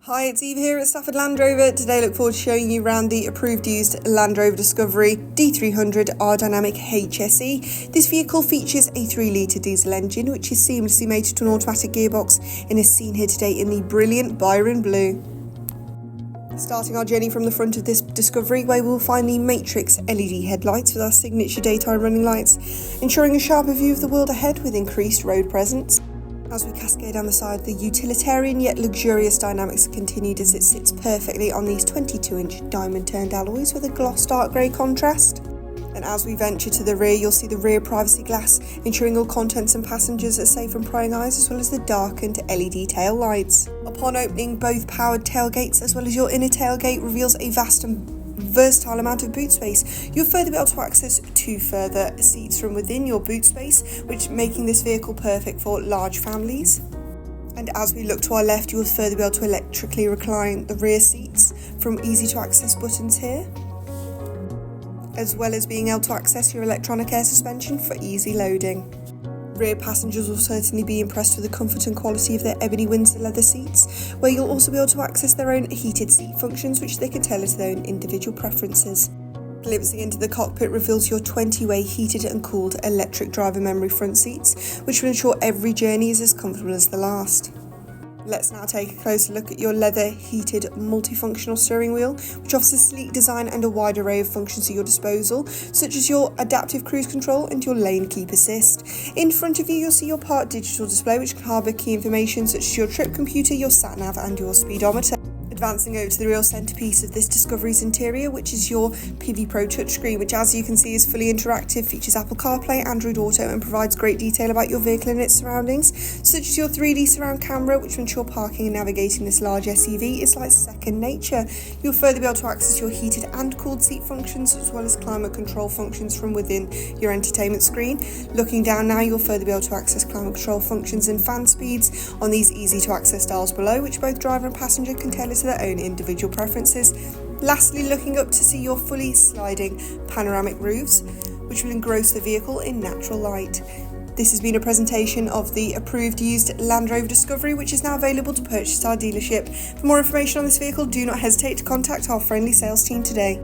Hi, it's Eve here at Stafford Land Rover. Today I look forward to showing you around the approved used Land Rover Discovery D300 R-Dynamic HSE. This vehicle features a 3-litre diesel engine which is seamlessly mated to an automatic gearbox and is seen here today in the brilliant Byron blue. Starting our journey from the front of this Discovery, where we will find the Matrix LED headlights with our signature daytime running lights, ensuring a sharper view of the world ahead with increased road presence. As we cascade down the side, the utilitarian yet luxurious dynamics are continued as it sits perfectly on these 22-inch diamond-turned alloys with a gloss dark grey contrast. And as we venture to the rear, you'll see the rear privacy glass, ensuring all contents and passengers are safe from prying eyes, as well as the darkened LED tail lights. Upon opening both powered tailgates, as well as your inner tailgate, reveals a vast and versatile amount of boot space. You'll further be able to access 2 further seats from within your boot space, which making this vehicle perfect for large families. And as we look to our left, you will further be able to electrically recline the rear seats from easy to access buttons here, as well as being able to access your electronic air suspension for easy loading. Rear passengers will certainly be impressed with the comfort and quality of their Ebony Windsor leather seats, where you'll also be able to access their own heated seat functions, which they can tailor to their own individual preferences. Glimpsing into the cockpit reveals your 20-way heated and cooled electric driver memory front seats, which will ensure every journey is as comfortable as the last. Let's now take a closer look at your leather heated multifunctional steering wheel, which offers a sleek design and a wide array of functions at your disposal, such as your adaptive cruise control and your lane keep assist. In front of you, you'll see your part digital display, which can harbour key information such as your trip computer, your sat nav and your speedometer. Advancing over to the real centrepiece of this Discovery's interior, which is your PV Pro touchscreen, which as you can see is fully interactive, features Apple CarPlay, Android Auto and provides great detail about your vehicle and its surroundings, such as your 3D surround camera, which will ensure parking and navigating this large SUV is like second nature. You'll further be able to access your heated and cooled seat functions, as well as climate control functions from within your entertainment screen. Looking down now, you'll further be able to access climate control functions and fan speeds on these easy to access dials below, which both driver and passenger can tailor to their own individual preferences. Lastly, looking up to see your fully sliding panoramic roofs, which will engross the vehicle in natural light. This has been a presentation of the approved used Land Rover Discovery, which is now available to purchase at our dealership. For more information on this vehicle, do not hesitate to contact our friendly sales team today.